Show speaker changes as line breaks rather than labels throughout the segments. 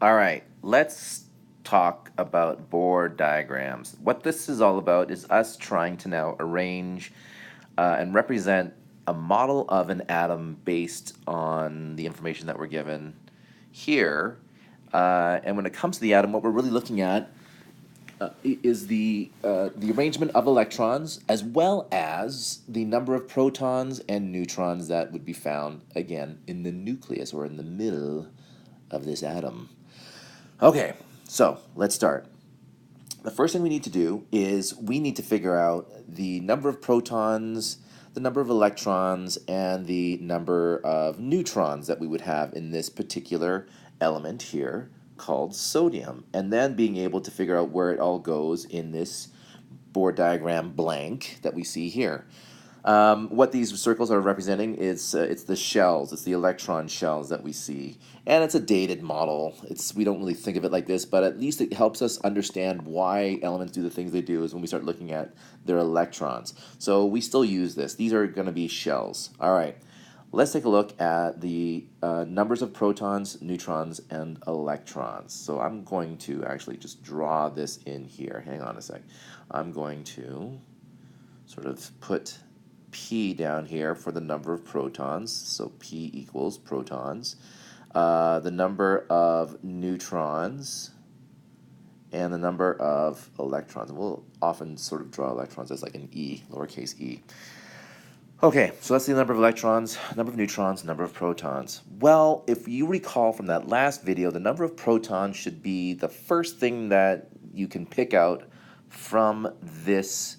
All right, let's talk about Bohr diagrams. What this is all about is us trying to now arrange and represent a model of an atom based on the information that we're given here. And when it comes to the atom, what we're really looking at is the arrangement of electrons as well as the number of protons and neutrons that would be found, again, in the nucleus or in the middle of this atom. Okay, so let's start. The first thing we need to do is we need to figure out the number of protons, the number of electrons, and the number of neutrons that we would have in this particular element here called sodium, and then being able to figure out where it all goes in this Bohr diagram blank that we see here. What these circles are representing is it's the shells, it's the electron shells that we see, and it's a dated model. We don't really think of it like this, but at least it helps us understand why elements do the things they do is when we start looking at their electrons. So we still use this. These are going to be shells. All right, let's take a look at the numbers of protons, neutrons, and electrons. So I'm going to actually just draw this in here. Hang on a sec. I'm going to sort of put P down here for the number of protons, so P equals protons, the number of neutrons, and the number of electrons. And we'll often sort of draw electrons as like an E, lowercase e. Okay, so that's the number of electrons, number of neutrons, number of protons. Well, if you recall from that last video, the number of protons should be the first thing that you can pick out from this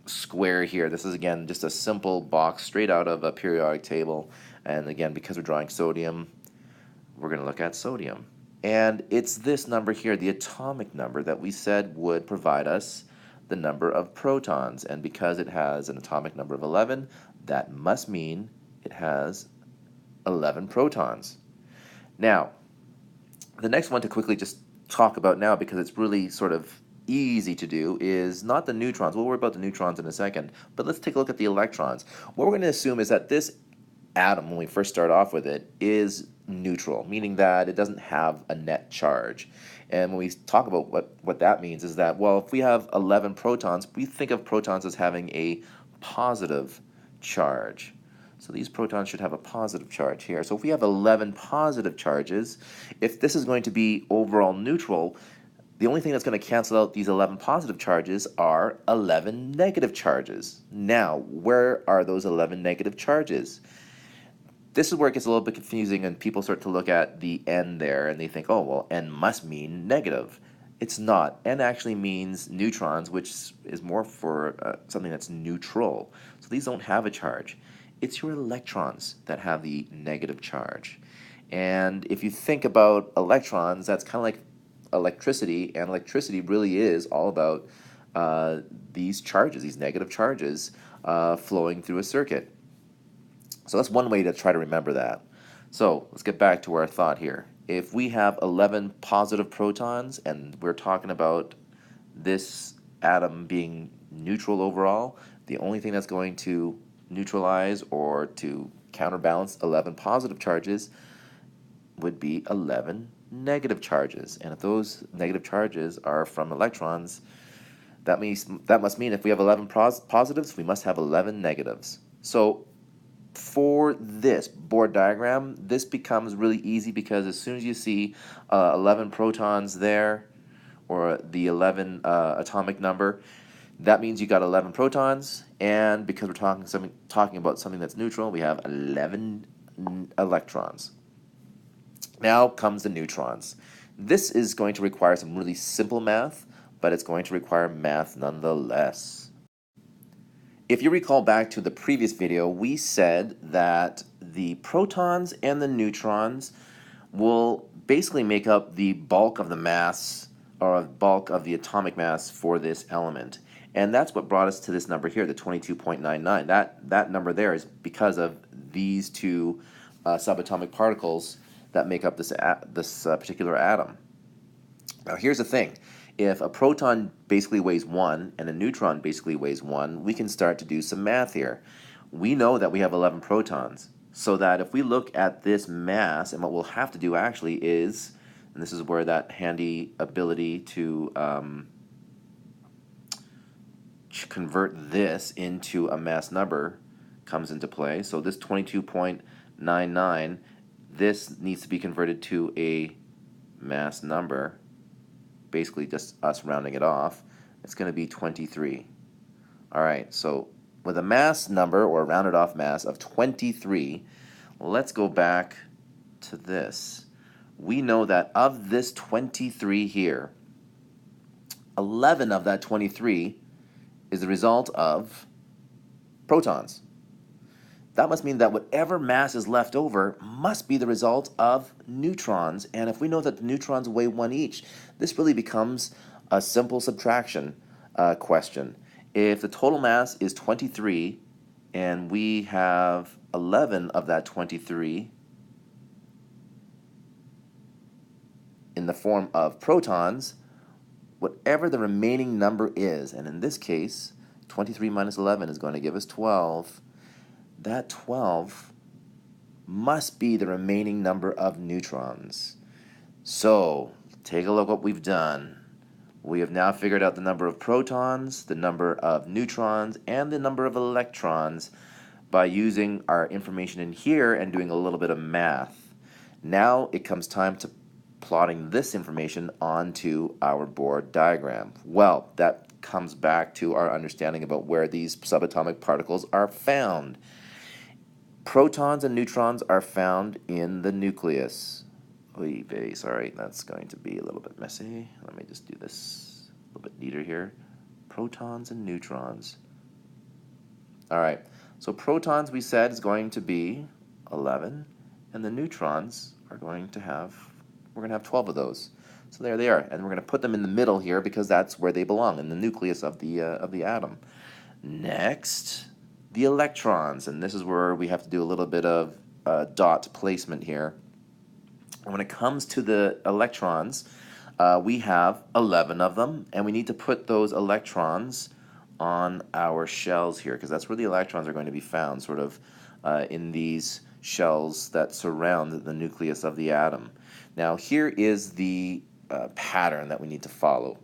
square here. This is, again, just a simple box straight out of a periodic table. And again, because we're drawing sodium, we're going to look at sodium. And it's this number here, the atomic number, that we said would provide us the number of protons. And because it has an atomic number of 11, that must mean it has 11 protons. Now, the next one to quickly just talk about now, because it's really sort of easy to do, is not the neutrons. We'll worry about the neutrons in a second, but let's take a look at the electrons. What we're going to assume is that this atom, when we first start off with it, is neutral, meaning that it doesn't have a net charge. And when we talk about what that means is that, well, if we have 11 protons, we think of protons as having a positive charge. So these protons should have a positive charge here. So if we have 11 positive charges, if this is going to be overall neutral, the only thing that's going to cancel out these 11 positive charges are 11 negative charges. Now, where are those 11 negative charges? This is where it gets a little bit confusing and people start to look at the N there and they think, oh, well, N must mean negative. It's not. N actually means neutrons, which is more for something that's neutral. So these don't have a charge. It's your electrons that have the negative charge. And if you think about electrons, that's kind of like electricity, and electricity really is all about these charges, these negative charges flowing through a circuit. So that's one way to try to remember that. So let's get back to our thought here. If we have 11 positive protons and we're talking about this atom being neutral overall, the only thing that's going to neutralize or to counterbalance 11 positive charges would be 11 negative charges. And if those negative charges are from electrons, that must mean if we have 11 positives, we must have 11 negatives. So for this Bohr diagram, this becomes really easy because as soon as you see 11 protons there, or the 11 atomic number, that means you got 11 protons, and because we're talking about something that's neutral, we have 11 electrons. Now comes the neutrons. This is going to require some really simple math, but it's going to require math nonetheless. If you recall back to the previous video, we said that the protons and the neutrons will basically make up the bulk of the mass, or bulk of the atomic mass for this element. And that's what brought us to this number here, the 22.99. That number there is because of these two subatomic particles that make up this particular atom. Now here's the thing. If a proton basically weighs 1 and a neutron basically weighs 1, we can start to do some math here. We know that we have 11 protons. So that if we look at this mass, and what we'll have to do actually is, and this is where that handy ability to convert this into a mass number comes into play. So this 22.99, this needs to be converted to a mass number, basically just us rounding it off. It's going to be 23. All right, so with a mass number, or a rounded off mass, of 23, let's go back to this. We know that of this 23 here, 11 of that 23 is the result of protons. That must mean that whatever mass is left over must be the result of neutrons. And if we know that the neutrons weigh 1 each, this really becomes a simple subtraction question. If the total mass is 23 and we have 11 of that 23 in the form of protons, whatever the remaining number is, and in this case 23 minus 11 is going to give us 12, that 12 must be the remaining number of neutrons. So take a look what we've done. We have now figured out the number of protons, the number of neutrons, and the number of electrons by using our information in here and doing a little bit of math. Now it comes time to plotting this information onto our Bohr diagram. Well, that comes back to our understanding about where these subatomic particles are found. Protons and neutrons are found in the nucleus. Oy vey, sorry, that's going to be a little bit messy. Let me just do this a little bit neater here. Protons and neutrons. All right, so protons we said is going to be 11, and the neutrons are going to have, we're going to have 12 of those. So there they are, and we're going to put them in the middle here because that's where they belong, in the nucleus of the atom. Next, the electrons, and this is where we have to do a little bit of dot placement here. And when it comes to the electrons, we have 11 of them, and we need to put those electrons on our shells here, because that's where the electrons are going to be found, sort of in these shells that surround the nucleus of the atom. Now here is the pattern that we need to follow.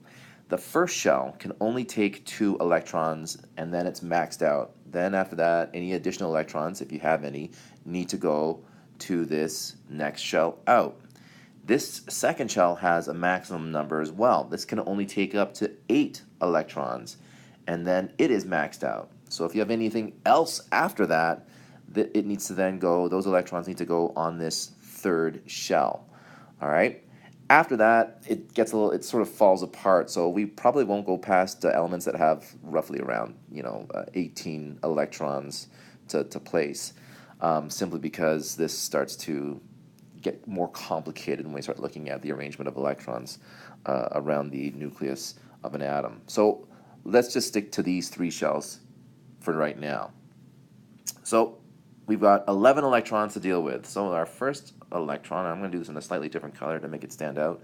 The first shell can only take 2 electrons, and then it's maxed out. Then after that, any additional electrons, if you have any, need to go to this next shell out. This second shell has a maximum number as well. This can only take up to 8 electrons, and then it is maxed out. So if you have anything else after that, it needs to then go, those electrons need to go on this third shell. All right? After that, it gets a little, it sort of falls apart. So we probably won't go past elements that have roughly around, 18 electrons to place, simply because this starts to get more complicated when we start looking at the arrangement of electrons around the nucleus of an atom. So let's just stick to these 3 shells for right now. So we've got 11 electrons to deal with. So our first electron, I'm going to do this in a slightly different color to make it stand out.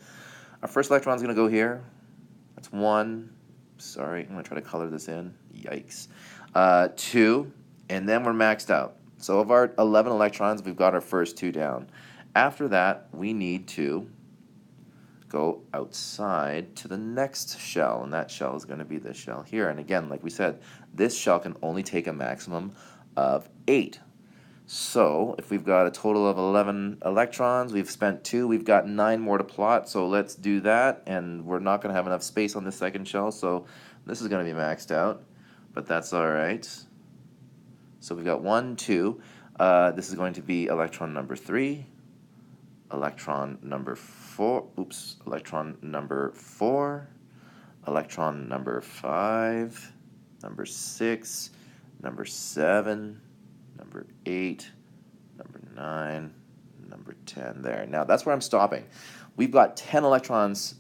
Our first electron is going to go here. That's 1. Sorry, I'm going to try to color this in. Yikes. 2, and then we're maxed out. So of our 11 electrons, we've got our first 2 down. After that, we need to go outside to the next shell, and that shell is going to be this shell here. And again, like we said, this shell can only take a maximum of 8. So if we've got a total of 11 electrons, we've spent 2, we've got 9 more to plot, so let's do that, and we're not going to have enough space on this second shell, so this is going to be maxed out, but that's all right. So we've got 1, 2, this is going to be electron number 3, electron number 4, electron number 4, electron number 5, number 6, number 7, number 8, number 9, number 10 there. Now that's where I'm stopping. We've got 10 electrons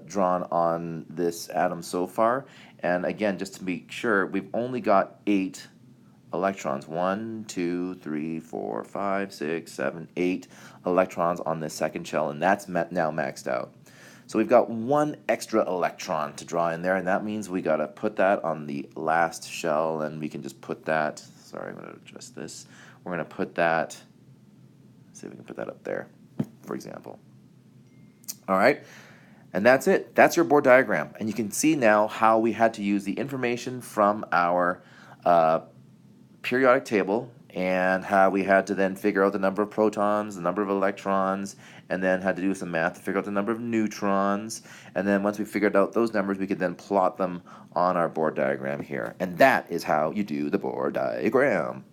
drawn on this atom so far, and again, just to make sure, we've only got 8 electrons. 1, 2, 3, 4, 5, 6, 7, 8 electrons on this second shell, and that's now maxed out. So we've got 1 extra electron to draw in there, and that means we got to put that on the last shell, and we can just put that, sorry, I'm going to adjust this. We're going to put that, let's see if we can put that up there, for example. All right, and that's it. That's your Bohr diagram. And you can see now how we had to use the information from our periodic table and how we had to then figure out the number of protons, the number of electrons, and then had to do some math to figure out the number of neutrons. And then once we figured out those numbers, we could then plot them on our Bohr diagram here. And that is how you do the Bohr diagram.